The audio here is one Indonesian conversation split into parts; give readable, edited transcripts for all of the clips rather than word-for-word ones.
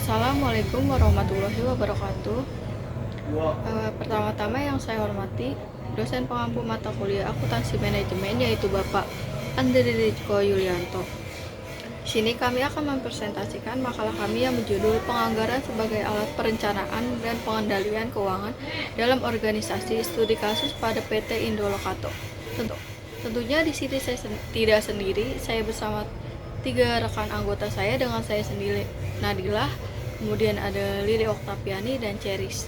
Assalamualaikum warahmatullahi wabarakatuh. Pertama-tama yang saya hormati dosen pengampu mata kuliah akuntansi manajemen yaitu Bapak Andriko Yulianto. Di sini kami akan mempresentasikan makalah kami yang berjudul Penganggaran sebagai Alat Perencanaan dan Pengendalian Keuangan dalam Organisasi Studi Kasus pada PT Indolokato. Tentunya di sini saya tidak sendiri, saya bersama 3 rekan anggota saya dengan saya sendiri, Nadilah, kemudian ada Lili Oktaviani dan Ceris.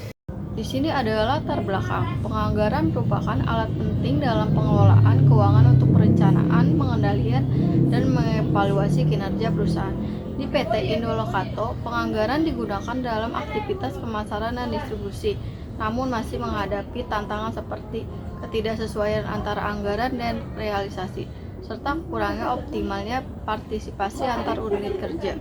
Di sini ada latar belakang. Penganggaran merupakan alat penting dalam pengelolaan keuangan untuk perencanaan, pengendalian, dan mengevaluasi kinerja perusahaan. Di PT Indolokato, penganggaran digunakan dalam aktivitas pemasaran dan distribusi, namun masih menghadapi tantangan seperti ketidaksesuaian antara anggaran dan realisasi, serta kurangnya optimalnya partisipasi antar unit kerja.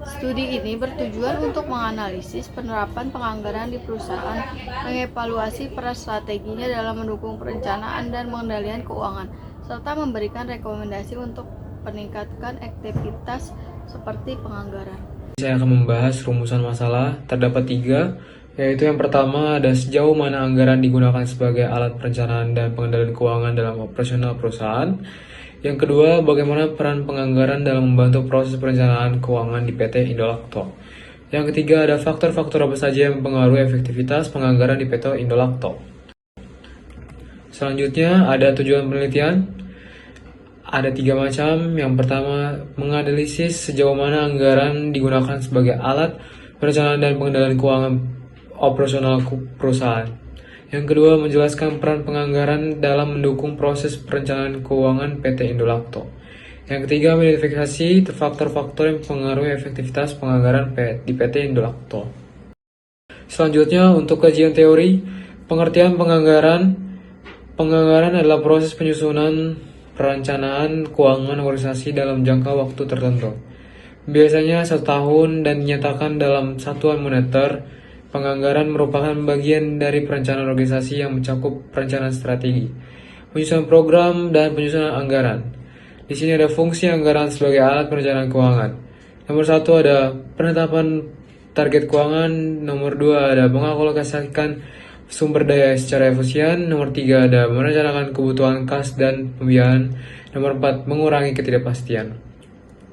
Studi ini bertujuan untuk menganalisis penerapan penganggaran di perusahaan, mengevaluasi peran strateginya dalam mendukung perencanaan dan pengendalian keuangan, serta memberikan rekomendasi untuk meningkatkan aktivitas seperti penganggaran. Saya akan membahas rumusan masalah. Terdapat 3, yaitu yang pertama ada sejauh mana anggaran digunakan sebagai alat perencanaan dan pengendalian keuangan dalam operasional perusahaan. Yang kedua, bagaimana peran penganggaran dalam membantu proses perencanaan keuangan di PT Indolakto. Yang ketiga, ada faktor-faktor apa saja yang mempengaruhi efektivitas penganggaran di PT Indolakto. Selanjutnya, ada tujuan penelitian. Ada 3 macam. Yang pertama, menganalisis sejauh mana anggaran digunakan sebagai alat perencanaan dan pengendalian keuangan operasional perusahaan. Yang kedua, menjelaskan peran penganggaran dalam mendukung proses perencanaan keuangan PT Indolakto. Yang ketiga, mengidentifikasi faktor-faktor yang mempengaruhi efektivitas penganggaran di PT Indolakto. Selanjutnya, untuk kajian teori, pengertian penganggaran. Penganggaran adalah proses penyusunan perencanaan keuangan organisasi dalam jangka waktu tertentu. Biasanya 1 tahun dan dinyatakan dalam satuan moneter. Penganggaran merupakan bagian dari perencanaan organisasi yang mencakup perencanaan strategi, penyusunan program, dan penyusunan anggaran. Di sini ada fungsi anggaran sebagai alat perencanaan keuangan. Nomor 1 ada penetapan target keuangan. Nomor 2 ada mengalokasikan sumber daya secara efisien. Nomor 3 ada merencanakan kebutuhan kas dan pembiayaan. Nomor 4 mengurangi ketidakpastian.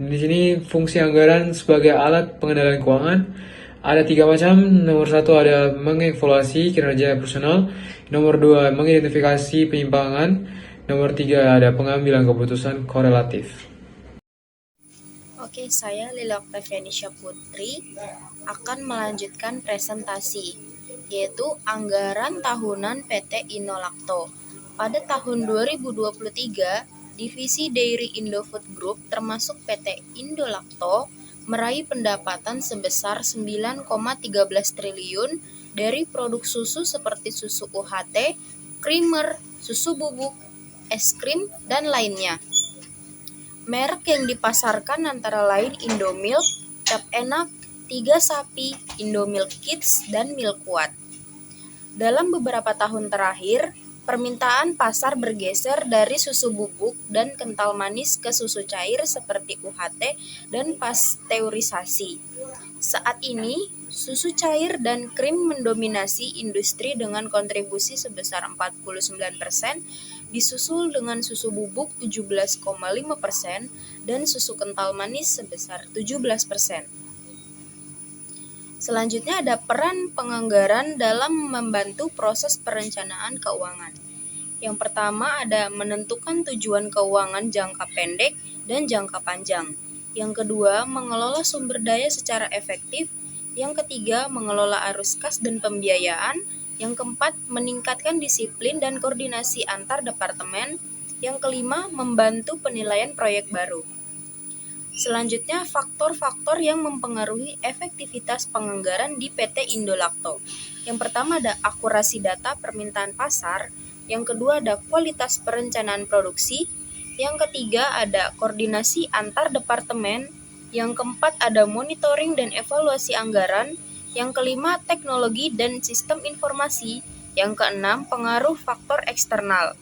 Di sini fungsi anggaran sebagai alat pengendalian keuangan ada 3 macam. Nomor 1 ada mengevaluasi kinerja personal. Nomor 2 mengidentifikasi penyimpangan. Nomor 3 ada pengambilan keputusan korelatif. Oke, saya Lili Oktaviani Putri akan melanjutkan presentasi, yaitu anggaran tahunan PT Indolakto. Pada tahun 2023, Divisi Dairy Indofood Group termasuk PT Indolakto meraih pendapatan sebesar 9,13 triliun dari produk susu seperti susu UHT, creamer, susu bubuk, es krim, dan lainnya. Merek yang dipasarkan antara lain Indomilk, Cap Enak, 3 Sapi, Indomilk Kids, dan Milkwat. Dalam beberapa tahun terakhir, permintaan pasar bergeser dari susu bubuk dan kental manis ke susu cair seperti UHT dan pasteurisasi. Saat ini, susu cair dan krim mendominasi industri dengan kontribusi sebesar 49%, disusul dengan susu bubuk 17,5% dan susu kental manis sebesar 17%. Selanjutnya ada peran penganggaran dalam membantu proses perencanaan keuangan. Yang pertama ada menentukan tujuan keuangan jangka pendek dan jangka panjang. Yang kedua, mengelola sumber daya secara efektif. Yang ketiga, mengelola arus kas dan pembiayaan. Yang keempat, meningkatkan disiplin dan koordinasi antar departemen. Yang kelima, membantu penilaian proyek baru. Selanjutnya, faktor-faktor yang mempengaruhi efektivitas penganggaran di PT Indolakto. Yang pertama ada akurasi data permintaan pasar, yang kedua ada kualitas perencanaan produksi, yang ketiga ada koordinasi antar departemen, yang keempat ada monitoring dan evaluasi anggaran, yang kelima teknologi dan sistem informasi, yang keenam pengaruh faktor eksternal.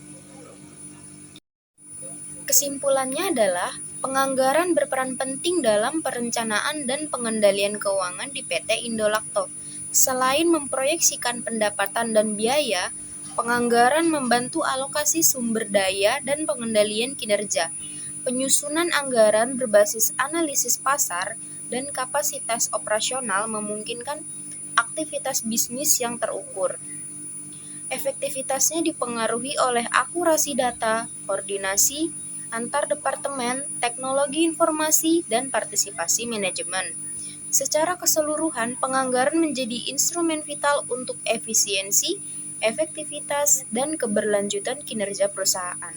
Kesimpulannya adalah Penganggaran berperan penting dalam perencanaan dan pengendalian keuangan di PT Indolakto. Selain memproyeksikan pendapatan dan biaya, penganggaran membantu alokasi sumber daya dan pengendalian kinerja. Penyusunan anggaran berbasis analisis pasar dan kapasitas operasional memungkinkan aktivitas bisnis yang terukur. Efektivitasnya dipengaruhi oleh akurasi data, koordinasi antar departemen, teknologi informasi, dan partisipasi manajemen. Secara keseluruhan, penganggaran menjadi instrumen vital untuk efisiensi, efektivitas, dan keberlanjutan kinerja perusahaan.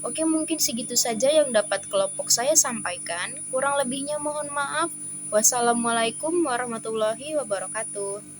Oke, mungkin segitu saja yang dapat kelompok saya sampaikan. Kurang lebihnya mohon maaf. Wassalamualaikum warahmatullahi wabarakatuh.